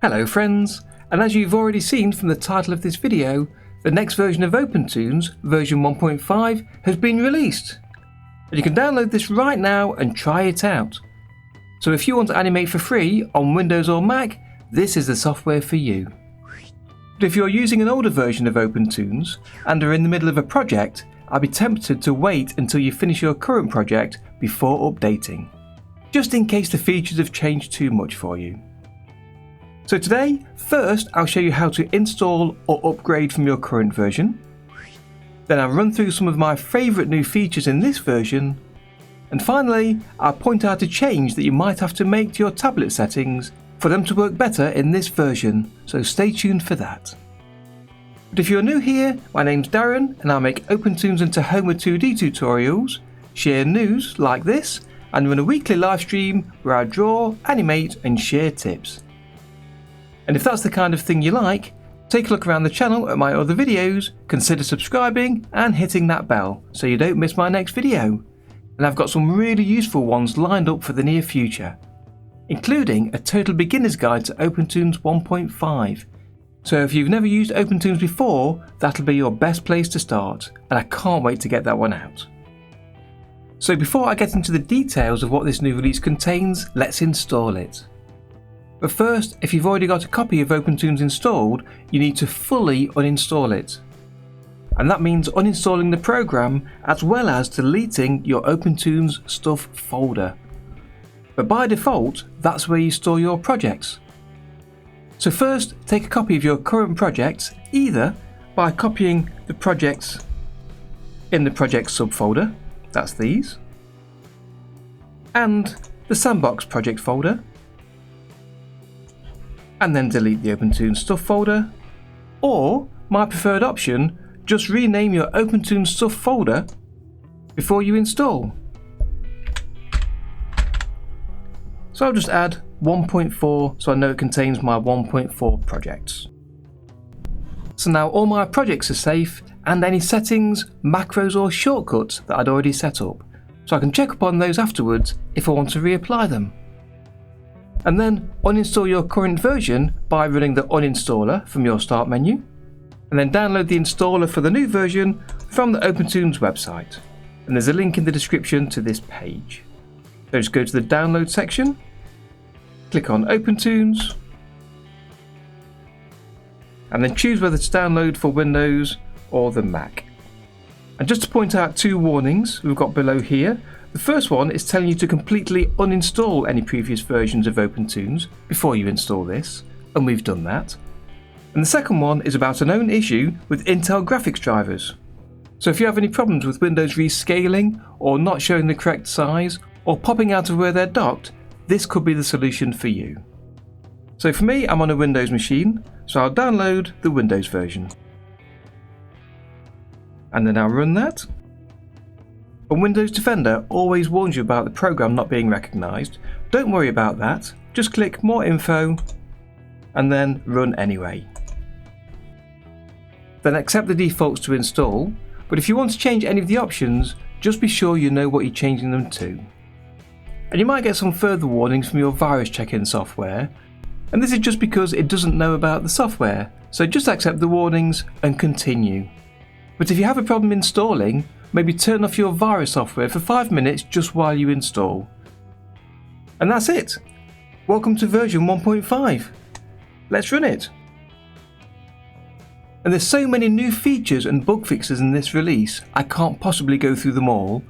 Hello friends, and as you've already seen from the title of this video, the next version of OpenToonz, version 1.5, has been released. And you can download this right now and try it out. So if you want to animate for free on Windows or Mac, this is the software for you. But if you're using an older version of OpenToonz and are in the middle of a project, I'd be tempted to wait until you finish your current project before updating, just in case the features have changed too much for you. So today, first I'll show you how to install or upgrade from your current version. Then I'll run through some of my favourite new features in this version. And finally, I'll point out a change that you might have to make to your tablet settings for them to work better in this version, so stay tuned for that. But if you're new here, my name's Darren and I make OpenToonz into Homer 2D tutorials, share news like this, and run a weekly live stream where I draw, animate and share tips. And if that's the kind of thing you like, take a look around the channel at my other videos, consider subscribing and hitting that bell so you don't miss my next video. And I've got some really useful ones lined up for the near future, including a total beginner's guide to OpenToonz 1.5. So if you've never used OpenToonz before, that'll be your best place to start, and I can't wait to get that one out. So before I get into the details of what this new release contains, let's install it. But first, if you've already got a copy of OpenToonz installed, you need to fully uninstall it. And that means uninstalling the program as well as deleting your OpenToonz stuff folder. But by default, that's where you store your projects. So first, take a copy of your current projects, either by copying the projects in the projects subfolder, that's these, and the sandbox project folder, and then delete the OpenToonz stuff folder, or my preferred option, just rename your OpenToonz stuff folder before you install. So I'll just add 1.4 so I know it contains my 1.4 projects. So now all my projects are safe and any settings, macros or shortcuts that I'd already set up, so I can check up on those afterwards if I want to reapply them. And then uninstall your current version by running the uninstaller from your start menu, and then download the installer for the new version from the OpenToonz website, and there's a link in the description to this page. So just go to the download section, click on OpenToonz, and then choose whether to download for Windows or the Mac. And just to point out two warnings we've got below here. The first one is telling you to completely uninstall any previous versions of OpenToonz before you install this, and we've done that. And the second one is about a known issue with Intel graphics drivers. So if you have any problems with Windows rescaling, or not showing the correct size, or popping out of where they're docked, this could be the solution for you. So for me, I'm on a Windows machine, so I'll download the Windows version. And then I'll run that. And Windows Defender always warns you about the program not being recognised. Don't worry about that, just click More Info and then Run anyway. Then accept the defaults to install, but if you want to change any of the options, just be sure you know what you're changing them to. And you might get some further warnings from your virus check-in software, and this is just because it doesn't know about the software, so just accept the warnings and continue. But if you have a problem installing, maybe turn off your virus software for 5 minutes just while you install. And that's it. Welcome to version 1.5. Let's run it. And there's so many new features and bug fixes in this release, I can't possibly go through them all,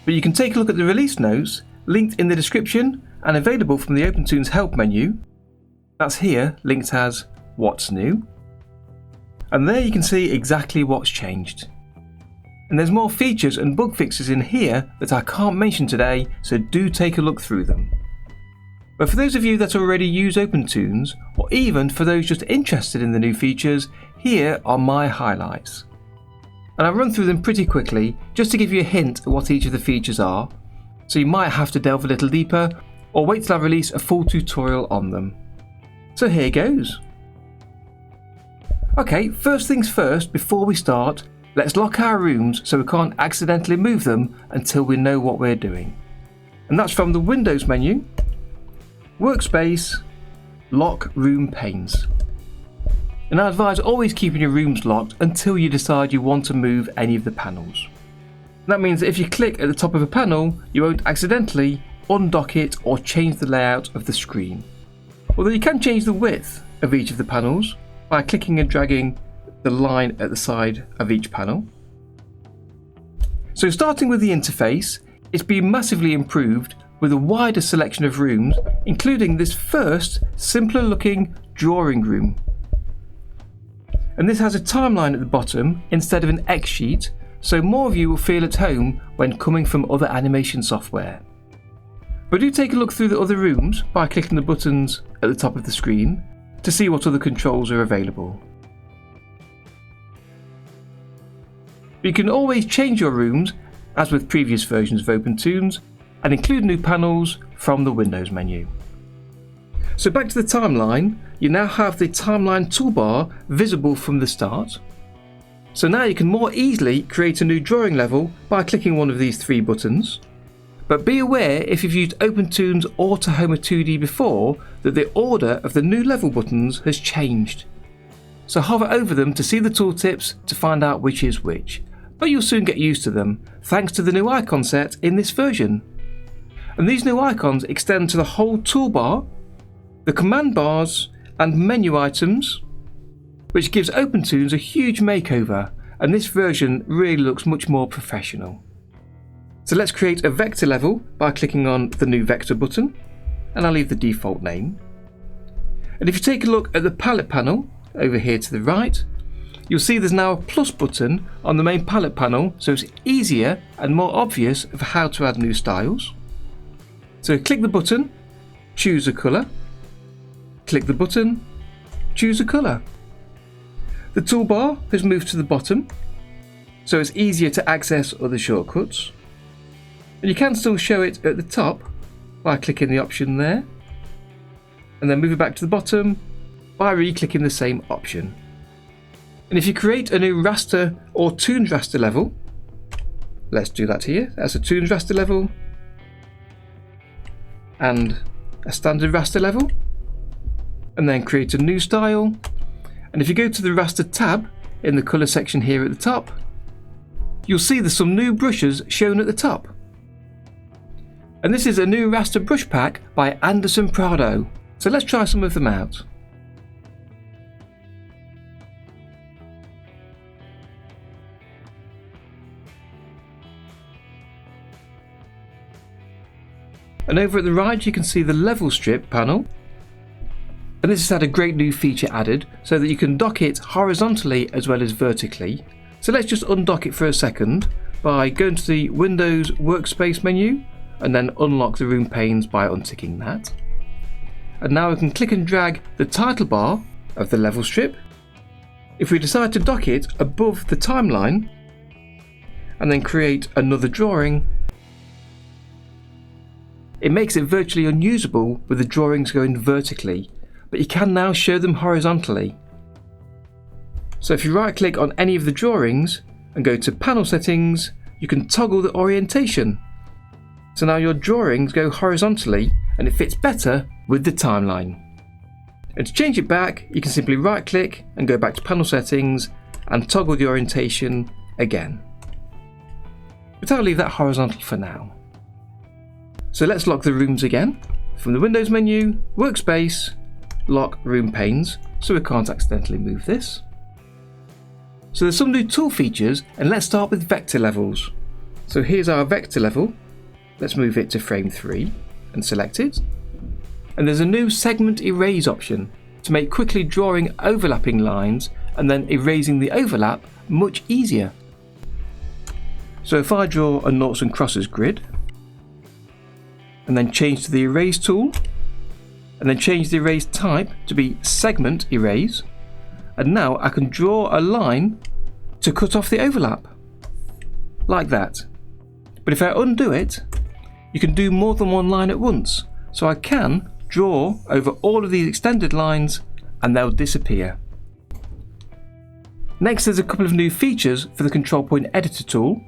but you can take a look at the release notes, linked in the description and available from the OpenToonz help menu. That's here, linked as What's New. And there you can see exactly what's changed. And there's more features and bug fixes in here that I can't mention today, so do take a look through them. But for those of you that already use OpenToonz, or even for those just interested in the new features, here are my highlights. And I'll run through them pretty quickly, just to give you a hint at what each of the features are, so you might have to delve a little deeper, or wait till I release a full tutorial on them. So here goes. Okay, first things first, before we start, let's lock our rooms so we can't accidentally move them until we know what we're doing. And that's from the Windows menu, Workspace, lock room panes. And I advise always keeping your rooms locked until you decide you want to move any of the panels. And that means that if you click at the top of a panel, you won't accidentally undock it or change the layout of the screen. Although you can change the width of each of the panels by clicking and dragging the line at the side of each panel. So starting with the interface, it's been massively improved with a wider selection of rooms, including this first simpler looking drawing room. And this has a timeline at the bottom instead of an X sheet, so more of you will feel at home when coming from other animation software. But do take a look through the other rooms by clicking the buttons at the top of the screen to see what other controls are available. You can always change your rooms, as with previous versions of OpenToonz, and include new panels from the Windows menu. So back to the timeline, you now have the timeline toolbar visible from the start. So now you can more easily create a new drawing level by clicking one of these three buttons. But be aware, if you've used OpenToonz or Tahoma 2D before, that the order of the new level buttons has changed. So hover over them to see the tooltips to find out which is which. But you'll soon get used to them, thanks to the new icon set in this version. And these new icons extend to the whole toolbar, the command bars and menu items, which gives OpenToonz a huge makeover, and this version really looks much more professional. So let's create a vector level by clicking on the new vector button, and I'll leave the default name. And if you take a look at the palette panel over here to the right, you'll see there's now a plus button on the main palette panel, so it's easier and more obvious of how to add new styles. So click the button, choose a colour, click the button, choose a colour. The toolbar has moved to the bottom, so it's easier to access other shortcuts. And you can still show it at the top by clicking the option there, and then move it back to the bottom by re-clicking the same option. And if you create a new raster or Toonz raster level, let's do that here. That's a Toonz raster level and a standard raster level, and then create a new style. And if you go to the raster tab in the colour section here at the top, you'll see there's some new brushes shown at the top. And this is a new raster brush pack by Anderson Prado. So let's try some of them out. And over at the right you can see the level strip panel, and this has had a great new feature added so that you can dock it horizontally as well as vertically. So let's just undock it for a second by going to the Windows Workspace menu and then unlock the room panes by unticking that. And now we can click and drag the title bar of the level strip. If we decide to dock it above the timeline and then create another drawing, it makes it virtually unusable with the drawings going vertically, but you can now show them horizontally. So if you right click on any of the drawings and go to panel settings, you can toggle the orientation. So now your drawings go horizontally and it fits better with the timeline. And to change it back, you can simply right click and go back to panel settings and toggle the orientation again. But I'll leave that horizontal for now. So let's lock the rooms again. From the Windows menu, Workspace, lock room panes, so we can't accidentally move this. So there's some new tool features, and let's start with vector levels. So here's our vector level. Let's move it to frame 3 and select it. And there's a new segment erase option to make quickly drawing overlapping lines and then erasing the overlap much easier. So if I draw a noughts and crosses grid, and then change to the erase tool, and then change the erase type to be segment erase, and now I can draw a line to cut off the overlap, like that. But if I undo it, you can do more than one line at once, so I can draw over all of these extended lines and they'll disappear. Next, there's a couple of new features for the control point editor tool.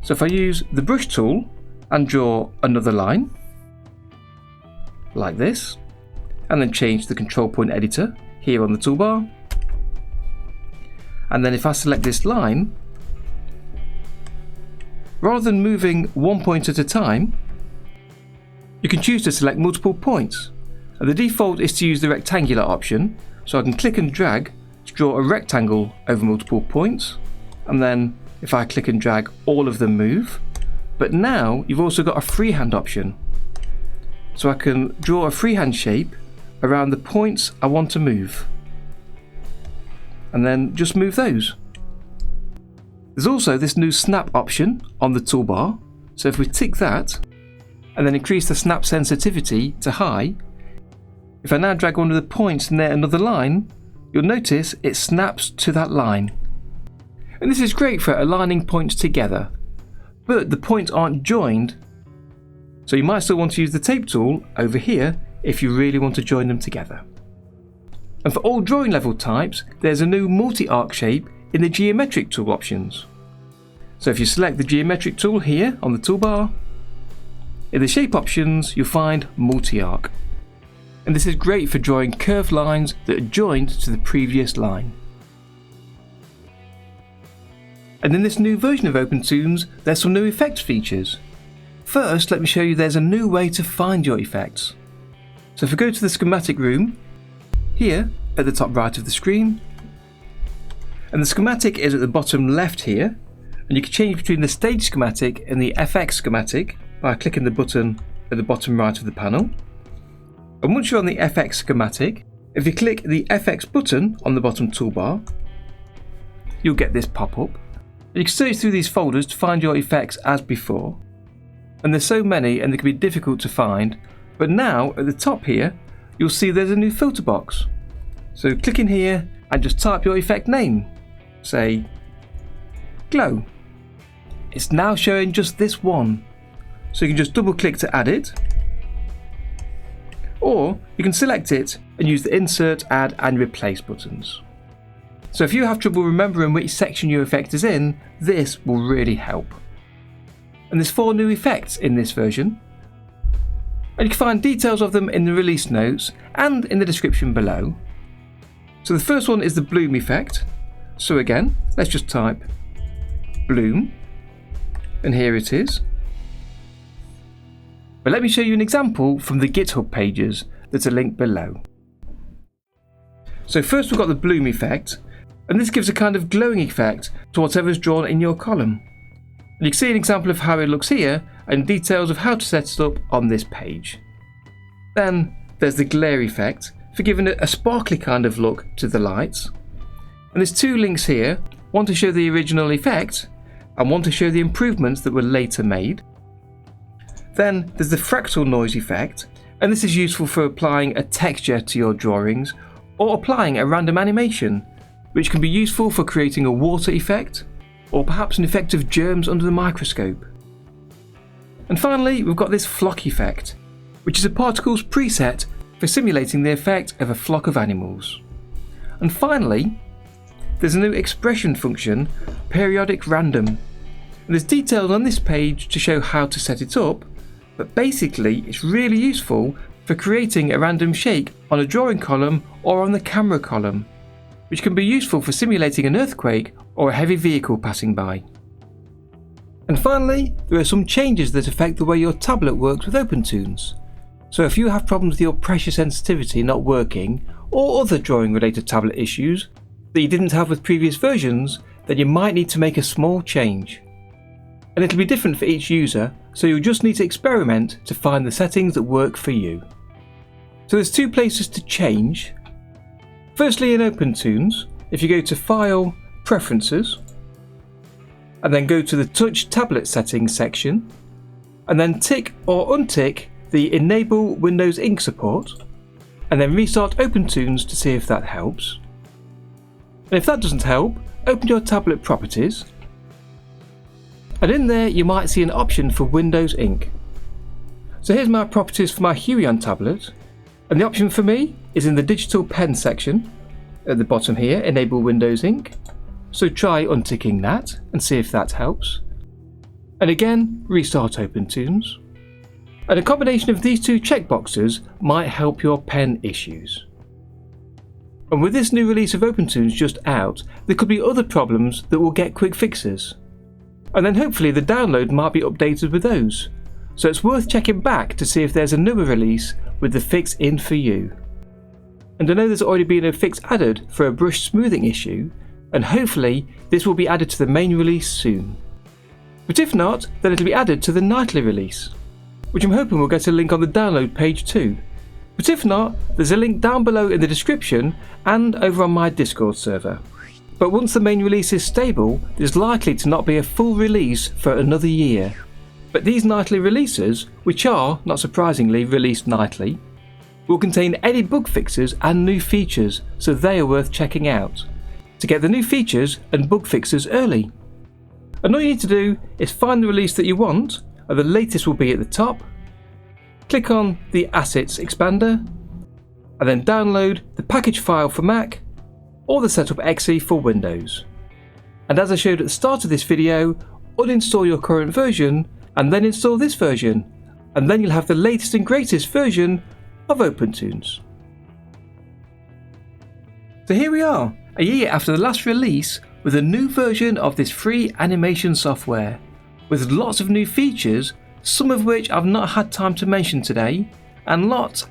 So if I use the brush tool and draw another line, like this, and then change the control point editor here on the toolbar. And then if I select this line, rather than moving one point at a time, you can choose to select multiple points. And the default is to use the rectangular option, so I can click and drag to draw a rectangle over multiple points, and then if I click and drag, all of them move. But now you've also got a freehand option, so I can draw a freehand shape around the points I want to move, and then just move those. There's also this new snap option on the toolbar, so if we tick that and then increase the snap sensitivity to high, if I now drag one of the points near another line, you'll notice it snaps to that line. And this is great for aligning points together, but the points aren't joined, so you might still want to use the tape tool over here if you really want to join them together. And for all drawing level types, there's a new multi-arc shape in the geometric tool options. So if you select the geometric tool here on the toolbar, in the shape options you'll find multi-arc. And this is great for drawing curved lines that are joined to the previous line. And in this new version of OpenToonz, there's some new effects features. First, let me show you there's a new way to find your effects. So if we go to the schematic room, here at the top right of the screen, and the schematic is at the bottom left here, and you can change between the stage schematic and the FX schematic by clicking the button at the bottom right of the panel. And once you're on the FX schematic, if you click the FX button on the bottom toolbar, you'll get this pop-up. You can search through these folders to find your effects as before. And there's so many and they can be difficult to find, but now at the top here, you'll see there's a new filter box. So click in here and just type your effect name. Say, glow. It's now showing just this one. So you can just double click to add it, or you can select it and use the insert, add and replace buttons. So if you have trouble remembering which section your effect is in, this will really help. And there's 4 new effects in this version, and you can find details of them in the release notes and in the description below. So the first one is the bloom effect. So again, let's just type bloom, and here it is. But let me show you an example from the GitHub pages that are linked below. So first we've got the bloom effect, and this gives a kind of glowing effect to whatever's drawn in your column. And you can see an example of how it looks here and details of how to set it up on this page. Then there's the glare effect for giving it a sparkly kind of look to the lights. And there's 2 links here, one to show the original effect and one to show the improvements that were later made. Then there's the fractal noise effect, and this is useful for applying a texture to your drawings or applying a random animation, which can be useful for creating a water effect or perhaps an effect of germs under the microscope. And finally, we've got this flock effect, which is a particles preset for simulating the effect of a flock of animals. And finally, there's a new expression function, periodic random. And there's details on this page to show how to set it up, but basically it's really useful for creating a random shake on a drawing column or on the camera column, which can be useful for simulating an earthquake or a heavy vehicle passing by. And finally, there are some changes that affect the way your tablet works with OpenToonz. So if you have problems with your pressure sensitivity not working, or other drawing related tablet issues that you didn't have with previous versions, then you might need to make a small change. And it'll be different for each user, so you'll just need to experiment to find the settings that work for you. So there's 2 places to change. Firstly, in OpenToonz, if you go to File, Preferences, and then go to the Touch Tablet Settings section, and then tick or untick the Enable Windows Ink support, and then restart OpenToonz to see if that helps. And if that doesn't help, open your tablet properties, and in there you might see an option for Windows Ink. So here's my properties for my Huion tablet, and the option for me is in the Digital Pen section at the bottom here, Enable Windows Ink. So try unticking that and see if that helps. And again, restart OpenToonz. and a combination of these two checkboxes might help your pen issues. And with this new release of OpenToonz just out, there could be other problems that will get quick fixes. And then hopefully the download might be updated with those. So it's worth checking back to see if there's a newer release with the fix in for you. And I know there's already been a fix added for a brush smoothing issue, and hopefully this will be added to the main release soon. But if not, then it'll be added to the nightly release, which I'm hoping will get a link on the download page too. But if not, there's a link down below in the description and over on my Discord server. But once the main release is stable, there's likely to not be a full release for another year. But these nightly releases, which are, not surprisingly, released nightly, will contain any bug fixes and new features, so they are worth checking out, to get the new features and bug fixes early. And all you need to do is find the release that you want, and the latest will be at the top. Click on the Assets expander, and then download the package file for Mac or the Setup exe for Windows. And as I showed at the start of this video, uninstall your current version and then install this version, and then you'll have the latest and greatest version of OpenToonz. So here we are, a year after the last release, with a new version of this free animation software, with lots of new features, some of which I've not had time to mention today, and lots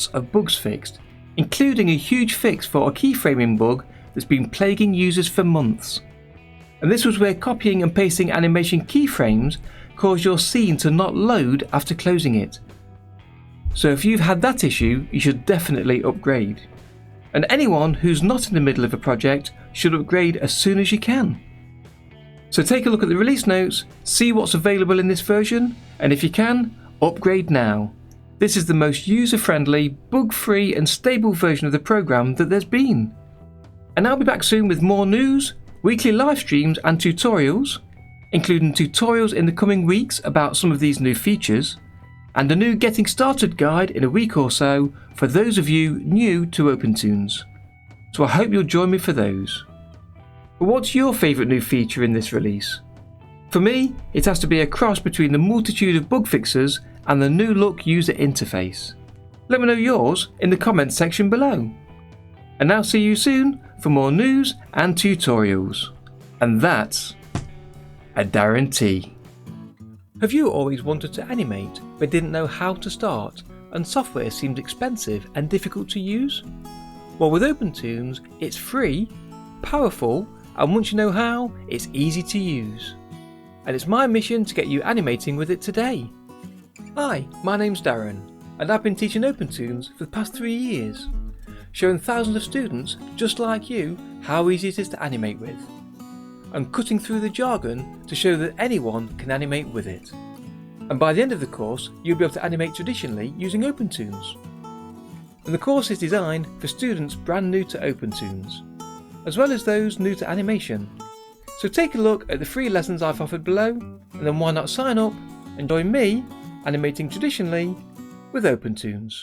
of bugs fixed, including a huge fix for a keyframing bug that's been plaguing users for months. And this was where copying and pasting animation keyframes caused your scene to not load after closing it. So if you've had that issue, you should definitely upgrade. And anyone who's not in the middle of a project should upgrade as soon as you can. So take a look at the release notes, see what's available in this version, and if you can, upgrade now. This is the most user-friendly, bug-free and stable version of the program that there's been. And I'll be back soon with more news, weekly live streams and tutorials, including tutorials in the coming weeks about some of these new features, and a new Getting Started guide in a week or so for those of you new to OpenToonz. So I hope you'll join me for those. But what's your favourite new feature in this release? For me, it has to be a cross between the multitude of bug fixes and the new look user interface. Let me know yours in the comments section below. And I'll see you soon for more news and tutorials. And that's a Darren Tea. Have you always wanted to animate but didn't know how to start, and software seemed expensive and difficult to use? Well, with OpenToonz, it's free, powerful, and once you know how, it's easy to use. And it's my mission to get you animating with it today. Hi, my name's Darren, and I've been teaching OpenToonz for the past 3 years, showing thousands of students just like you how easy it is to animate with. I'm cutting through the jargon to show that anyone can animate with it. And by the end of the course, you'll be able to animate traditionally using OpenToonz. And the course is designed for students brand new to OpenToonz, as well as those new to animation. So take a look at the free lessons I've offered below, and then why not sign up and join me animating traditionally with OpenToonz.